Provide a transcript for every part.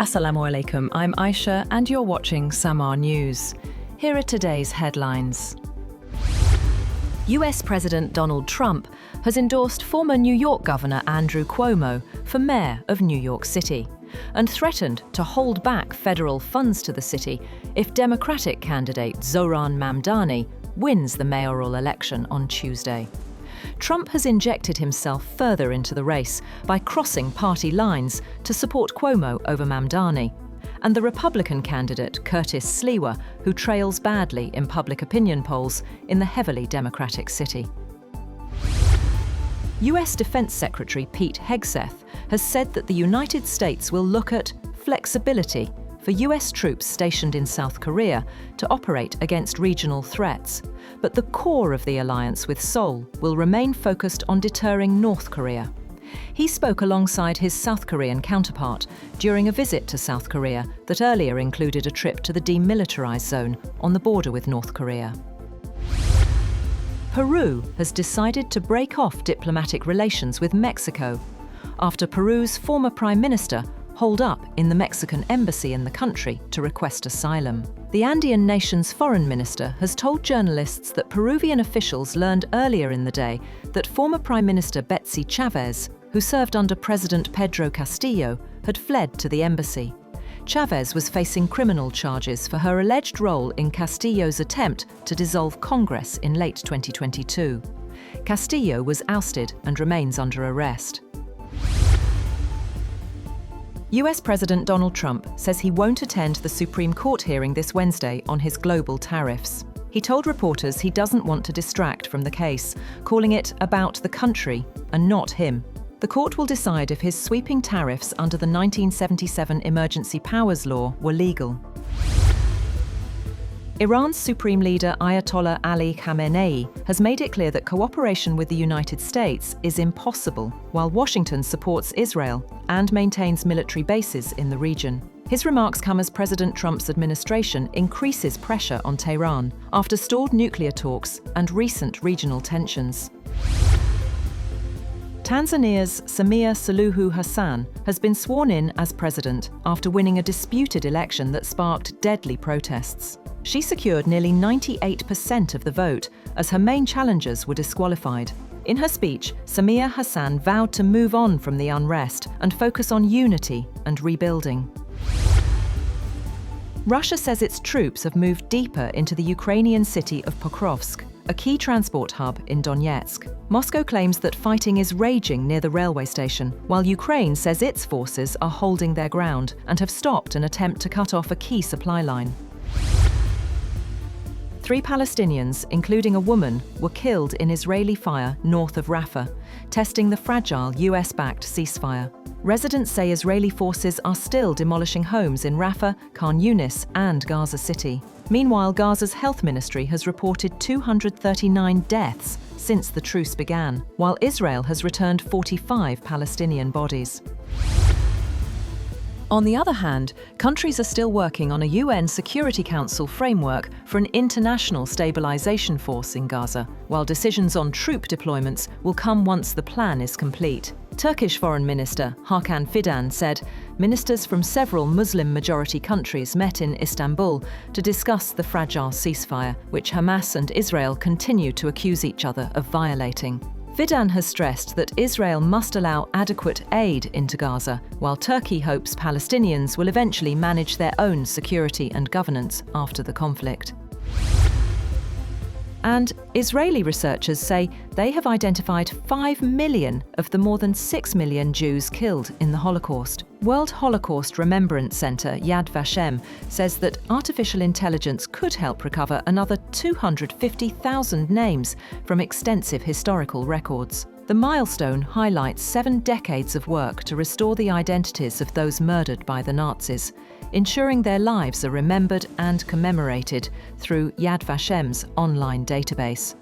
Assalamu alaikum, I'm Aisha and you're watching Samaa News. Here are today's headlines. US President Donald Trump has endorsed former New York Governor Andrew Cuomo for mayor of New York City and threatened to hold back federal funds to the city if Democratic candidate Zohran Mamdani wins the mayoral election on Tuesday. Trump has injected himself further into the race by crossing party lines to support Cuomo over Mamdani, and the Republican candidate Curtis Sliwa, who trails badly in public opinion polls in the heavily Democratic city. US Defense Secretary Pete Hegseth has said that the United States will look at flexibility for US troops stationed in South Korea to operate against regional threats, but the core of the alliance with Seoul will remain focused on deterring North Korea. He spoke alongside his South Korean counterpart during a visit to South Korea that earlier included a trip to the demilitarized zone on the border with North Korea. Peru has decided to break off diplomatic relations with Mexico after Peru's former Prime Minister holed up in the Mexican embassy in the country to request asylum. The Andean nation's foreign minister has told journalists that Peruvian officials learned earlier in the day that former Prime Minister Betsy Chavez, who served under President Pedro Castillo, had fled to the embassy. Chavez was facing criminal charges for her alleged role in Castillo's attempt to dissolve Congress in late 2022. Castillo was ousted and remains under arrest. US President Donald Trump says he won't attend the Supreme Court hearing this Wednesday on his global tariffs. He told reporters he doesn't want to distract from the case, calling it about the country and not him. The court will decide if his sweeping tariffs under the 1977 Emergency Powers Law were legal. Iran's Supreme Leader Ayatollah Ali Khamenei has made it clear that cooperation with the United States is impossible, while Washington supports Israel and maintains military bases in the region. His remarks come as President Trump's administration increases pressure on Tehran after stalled nuclear talks and recent regional tensions. Tanzania's Samia Suluhu Hassan has been sworn in as president after winning a disputed election that sparked deadly protests. She secured nearly 98% of the vote, as her main challengers were disqualified. In her speech, Samia Hassan vowed to move on from the unrest and focus on unity and rebuilding. Russia says its troops have moved deeper into the Ukrainian city of Pokrovsk, a key transport hub in Donetsk. Moscow claims that fighting is raging near the railway station, while Ukraine says its forces are holding their ground and have stopped an attempt to cut off a key supply line. 3 Palestinians, including a woman, were killed in Israeli fire north of Rafah, testing the fragile US-backed ceasefire. Residents say Israeli forces are still demolishing homes in Rafah, Khan Yunis, and Gaza City. Meanwhile, Gaza's health ministry has reported 239 deaths since the truce began, while Israel has returned 45 Palestinian bodies. On the other hand, countries are still working on a UN Security Council framework for an international stabilization force in Gaza, while decisions on troop deployments will come once the plan is complete. Turkish Foreign Minister Hakan Fidan said ministers from several Muslim-majority countries met in Istanbul to discuss the fragile ceasefire, which Hamas and Israel continue to accuse each other of violating. Fidan has stressed that Israel must allow adequate aid into Gaza, while Turkey hopes Palestinians will eventually manage their own security and governance after the conflict. And Israeli researchers say they have identified 5 million of the more than 6 million Jews killed in the Holocaust. World Holocaust Remembrance Center Yad Vashem says that artificial intelligence could help recover another 250,000 names from extensive historical records. The milestone highlights 7 decades of work to restore the identities of those murdered by the Nazis, ensuring their lives are remembered and commemorated through Yad Vashem's online database.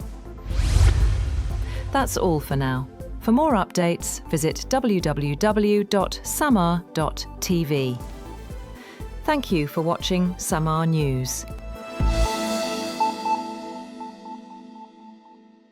That's all for now. For more updates, visit www.samaa.tv. Thank you for watching Samaa News.